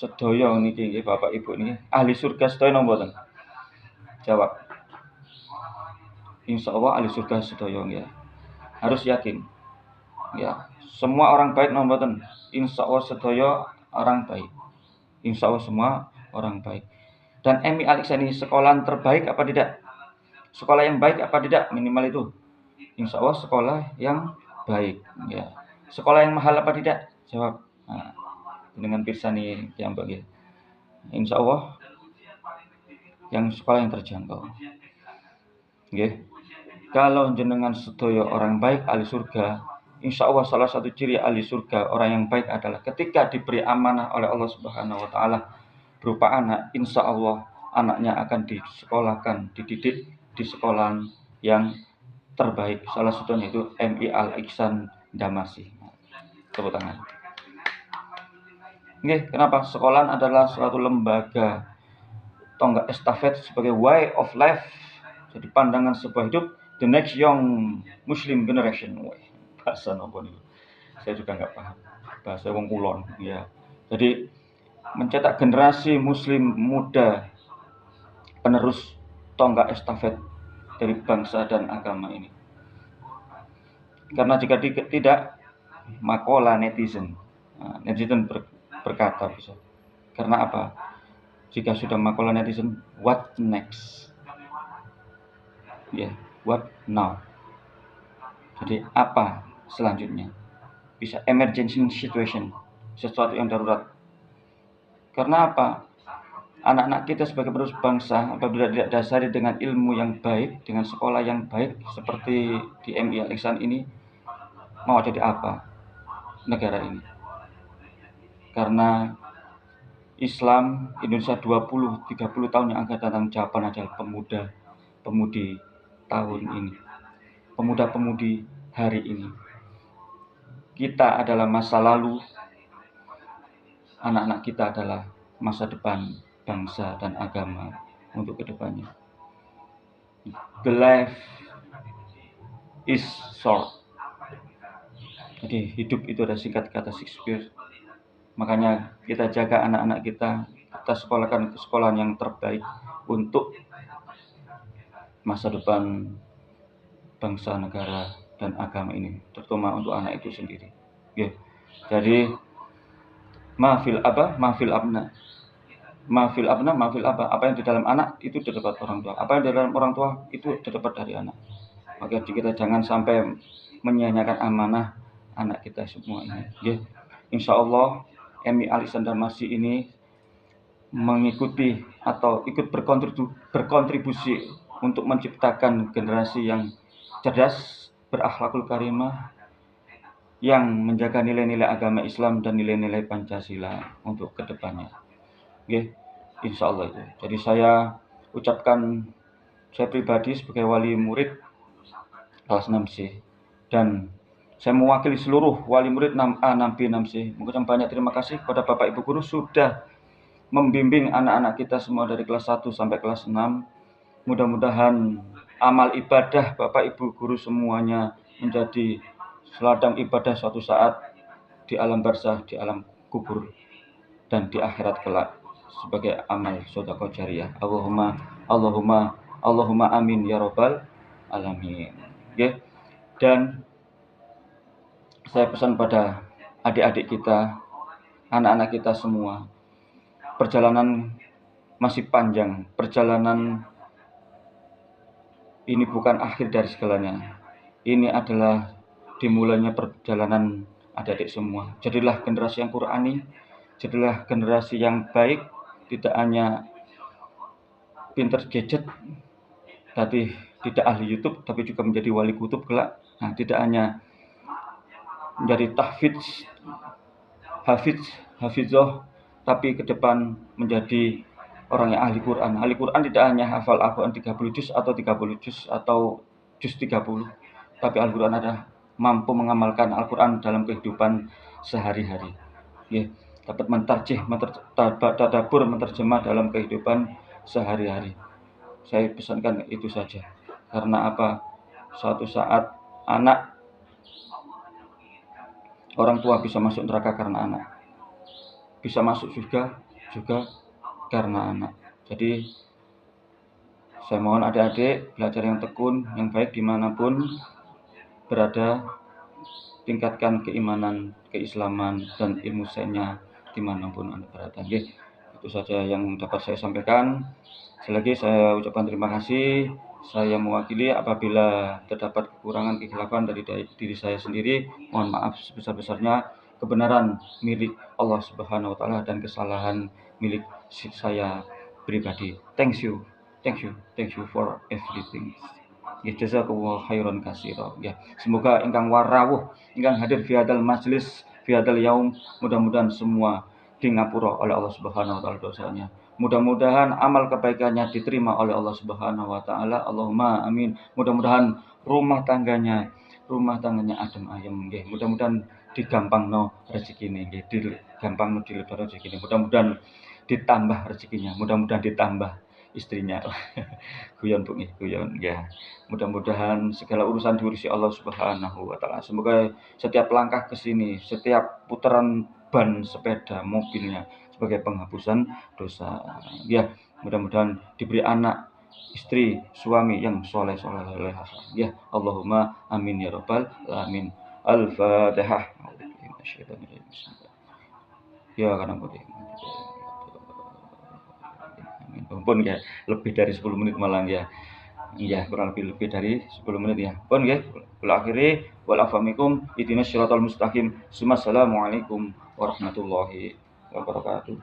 sedaya niki nggih Bapak Ibu niki ahli surga sedaya napa mboten? Jawab. Insyaallah ahli surga sedaya nggih. Harus yakin. Ya, semua orang baik napa mboten? Insyaallah sedaya orang baik. Insyaallah semua orang baik. Dan MI Al-Ihsan ini sekolah terbaik apa tidak? Sekolah yang baik apa tidak? Minimal itu. Insyaallah sekolah yang baik. Ya. Sekolah yang mahal apa tidak? Jawab. Nah, dengan pirsani yang bagi. Insyaallah yang sekolah yang terjangkau. Nggih. Kalau jenengan sedaya orang baik ahli surga, insyaallah salah satu ciri ahli surga orang yang baik adalah ketika diberi amanah oleh Allah Subhanahu wa taala berupa anak, insyaallah anaknya akan disekolahkan, dididik di sekolah yang terbaik. Salah satunya itu MI Al-Ihsan Damasi. Tepuk tangan. Nggih, kenapa? Sekolah adalah suatu lembaga tonggak estafet sebagai way of life. Jadi pandangan sebuah hidup, the next young Muslim generation. Bahasa nopo niku. Saya juga nggak paham. Bahasa wong kulon, ya. Jadi mencetak generasi Muslim muda penerus tonggak estafet dari bangsa dan agama ini. Karena jika tidak, makola netizen. Netizen berkata bisa. Karena apa? Jika sudah makola netizen, what next? Ya, what now? Jadi apa selanjutnya? Bisa emergency situation, sesuatu yang darurat. Karena apa? Anak-anak kita sebagai penerus bangsa apabila tidak dasari dengan ilmu yang baik, dengan sekolah yang baik seperti di MI Al-Ihsan ini, mau jadi apa negara ini? Karena Islam Indonesia 20-30 tahun yang akan datang jawaban adalah pemuda-pemudi tahun ini, pemuda-pemudi hari ini. Kita adalah masa lalu, anak-anak kita adalah masa depan bangsa dan agama untuk kedepannya. The life is short. Jadi hidup itu ada singkat kata Shakespeare. Makanya kita jaga anak-anak kita sekolahkan ke sekolah yang terbaik untuk masa depan bangsa, negara, dan agama ini, terutama untuk anak itu sendiri. Okay. Jadi mahfil abna. Apa yang di dalam anak itu didapat orang tua. Apa yang di dalam orang tua itu didapat dari anak. Maka kita jangan sampai menyia-nyiakan amanah anak kita semua ini. Okay. Insyaallah MI Al-Ihsan Damasi ini mengikuti atau ikut berkontribusi untuk menciptakan generasi yang cerdas, berakhlakul karimah, yang menjaga nilai-nilai agama Islam dan nilai-nilai Pancasila untuk kedepannya. Oke, insya Allah itu. Jadi saya ucapkan, saya pribadi sebagai wali murid kelas 6C dan saya mewakili seluruh wali murid 6A, 6B, 6C. Mengucapkan banyak terima kasih kepada Bapak Ibu Guru sudah membimbing anak-anak kita semua dari kelas 1 sampai kelas 6. Mudah-mudahan amal ibadah Bapak Ibu Guru semuanya menjadi seladang ibadah suatu saat di alam barzah, di alam kubur, dan di akhirat kelak sebagai amal sedekah jariyah. Allahumma amin ya rabbal alamin. Okay. Dan saya pesan pada adik-adik kita, anak-anak kita semua, perjalanan masih panjang. Perjalanan ini bukan akhir dari segalanya. Ini adalah dimulainya perjalanan adik-adik semua. Jadilah generasi yang Qur'ani, jadilah generasi yang baik, tidak hanya pinter gadget, tapi tidak ahli YouTube, tapi juga menjadi wali kutub kelak. Nah, tidak hanya menjadi hafizoh, tapi ke depan menjadi orang yang ahli Quran. Ahli Quran tidak hanya hafal Al-Quran 30 juz atau 30 juz atau juz 30, tapi Al Quran adalah mampu mengamalkan Al-Quran dalam kehidupan sehari-hari. Ya, dapat tadabbur, menerjemah dalam kehidupan sehari-hari. Saya pesankan itu saja. Karena apa? Suatu saat orang tua bisa masuk neraka karena anak. bisa masuk surga juga karena anak. Jadi saya mohon adik-adik belajar yang tekun, yang baik dimanapun berada, tingkatkan keimanan, keislaman, dan ilmu sainsnya dimanapun Anda berada. Itu saja yang dapat saya sampaikan. Sekali lagi saya ucapkan terima kasih. Saya mewakili apabila terdapat kekurangan kekhilafan dari diri saya sendiri. Mohon maaf sebesar-besarnya. Kebenaran milik Allah Subhanahu wa taala dan kesalahan milik saya pribadi. Thank you for everything. Ya, jazakallahu khairan katsira. Ya, semoga ingkang warawuh, ingkang hadir fi hadzal majlis, fi hadzal yaum, mudah-mudahan semua di ngapura oleh Allah Subhanahu wa taala dosanya. Mudah-mudahan amal kebaikannya diterima oleh Allah Subhanahu wa taala. Allahumma amin. Mudah-mudahan rumah tangganya adem ayem nggih. Mudah-mudahan digampangno rezekine nggih, digampangno dilebar rezekine. Mudah-mudahan ditambah rezekinya, mudah-mudahan ditambah istrinya. Guyon Bu nggih, guyon ya. Mudah-mudahan segala urusan diurusi Allah Subhanahu wa taala. Semoga setiap langkah ke sini, setiap putaran ban sepeda mobilnya sebagai penghapusan dosa. Ya, mudah-mudahan diberi anak, istri, suami yang soleh. Ya, Allahumma amin ya rabbal alamin. Al-Fatihah. Ya, kadang boleh. Pun ya, lebih dari 10 menit malah ya. Iya, kurang lebih dari 10 menit ya. Pun ya, kula akhiri wal afamikum ihdinas siratal mustaqim. Assalamualaikum warahmatullahi wabarakatuh.